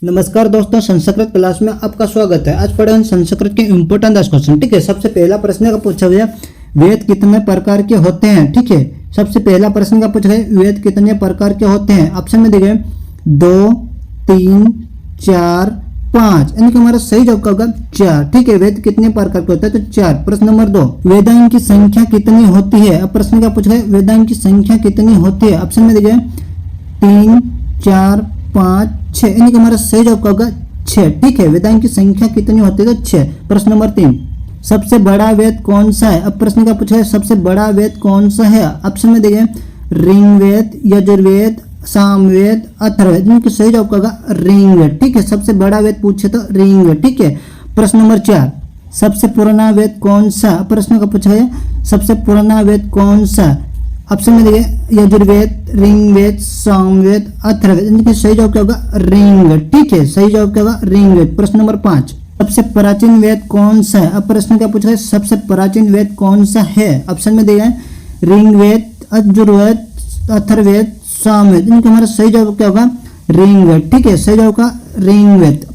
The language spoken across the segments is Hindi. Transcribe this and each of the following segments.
नमस्कार दोस्तों, संस्कृत क्लास में आपका स्वागत है। आज पढ़े संस्कृत के इम्पोर्टेंट 10 क्वेश्चन। ठीक है, सबसे पहला प्रश्न का पूछा गया वेद कितने प्रकार के होते हैं। ठीक है, सबसे पहला प्रश्न का पूछा गया वेद कितने प्रकार के होते हैं। ऑप्शन में देखिए 2, 3, 4, 5। इनका हमारा सही जवाब होगा 4। ठीक है, वेद कितने प्रकार के होते हैं तो 4। प्रश्न नंबर 2, वेदांग की संख्या कितनी होती है। अब प्रश्न का पूछा गया वेदांग की संख्या कितनी होती है। ऑप्शन में देखिए 3, 4, 5, 6। इनका हमारा सही जवाब होगा 6। ठीक है, वेदांग की संख्या कितनी होती है तो 6। प्रश्न नंबर 3, सबसे बड़ा वेद कौन सा है। अब प्रश्न का पूछा है सबसे बड़ा वेद कौन सा है। ऑप्शन में देखिए ऋग्वेद, यजुर्वेद, सामवेद, अथर्ववेद। इनका सही जवाब होगा ऋग्वेद। ठीक है, सबसे बड़ा वेद पूछे तो ऋग्वेद। ठीक है, प्रश्न नंबर 4, सबसे पुराना वेद कौन सा। प्रश्न का पूछा है सबसे पुराना वेद कौन सा। ऑप्शन में देखिए यजुर्वेद, ऋग्वेद, सामवेद, अथर्ववेद। इनका सही जवाब क्या होगा ऋग्वेद। ठीक है, सही जवाब क्या होगा ऋग्वेद। प्रश्न नंबर 5, सबसे प्राचीन वेद कौन सा है। अब प्रश्न का पूछा है सबसे प्राचीन वेद कौन सा है। ऑप्शन में दिया है ऋग्वेद, यजुर्वेद, अथर्ववेद, सामवेद। इनका हमारा सही जवाब क्या होगा ऋग्वेद। ठीक है, सही जवाब का ऋग्वेद।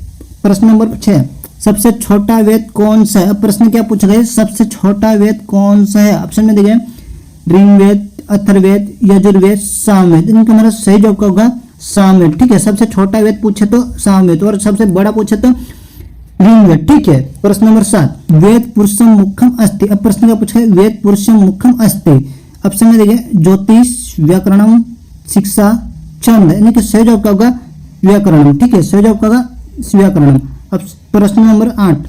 प्रश्न नंबर 6, सबसे छोटा वेद कौन सा है। अब प्रश्न क्या पूछा गया सबसे छोटा वेद कौन सा है। ऑप्शन में देखिए ऋग्वेद, अथर्ववेद, यजुर्वेद, सामवेद। इनका हमारा सही जवाब क्या होगा सामवेद। ठीक है, सबसे छोटा वेद पूछे तो सामवेद और सबसे बड़ा पूछे तो ऋग्वेद। ठीक है, प्रश्न नंबर 7, वेद पुरुषम मुख्यम अस्ति। अब प्रश्न का पूछा है वेद पुरुषम मुख्यम अस्ति। ऑप्शन में देखिए ज्योतिष, व्याकरणम, शिक्षा, छंद। इनका सही जवाब क्या होगा व्याकरणम। ठीक है, सही जवाब क्या होगा व्याकरणम। अब प्रश्न नंबर 8,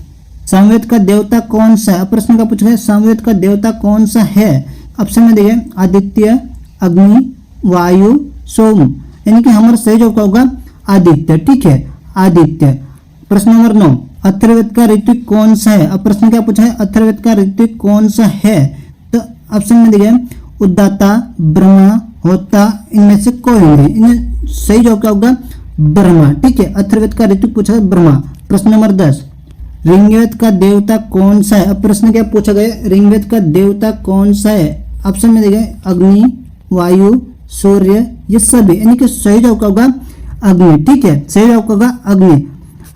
सामवेद का देवता कौन सा है। अब प्रश्न का पूछा है सामवेद का देवता कौन सा है। ऑप्शन में देखिए आदित्य, अग्नि, वायु, सोम। यानी कि हमारा सही जवाब क्या होगा आदित्य। ठीक है, आदित्य। प्रश्न नंबर 9, अथर्ववेद का ऋत्विक कौन सा है। अब प्रश्न क्या पूछा है अथर्ववेद का ऋत्विक कौन सा है। तो ऑप्शन में देखिए उद्दाता, ब्रह्मा, होता। इनमें से कोई नहीं। इन्हें सही जवाब क्या होगा ब्रह्मा। ठीक है, अथर्ववेद का ऋत्विक पूछा है ब्रह्मा। प्रश्न नंबर 10, ऋग्वेद का देवता कौन सा है। अब प्रश्न क्या पूछा गया ऋग्वेद का देवता कौन सा है। ऑप्शन में देखिए अग्नि, वायु, सूर्य, ये सभी। यानी कि सही जवाब क्या होगा अग्नि। ठीक है, सही जवाब क्या होगा अग्नि।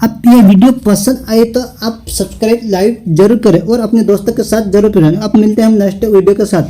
अब ये वीडियो पसंद आए तो आप सब्सक्राइब लाइक जरूर करें और अपने दोस्तों के साथ जरूर करें। अब मिलते हैं हम नेक्स्ट वीडियो के साथ।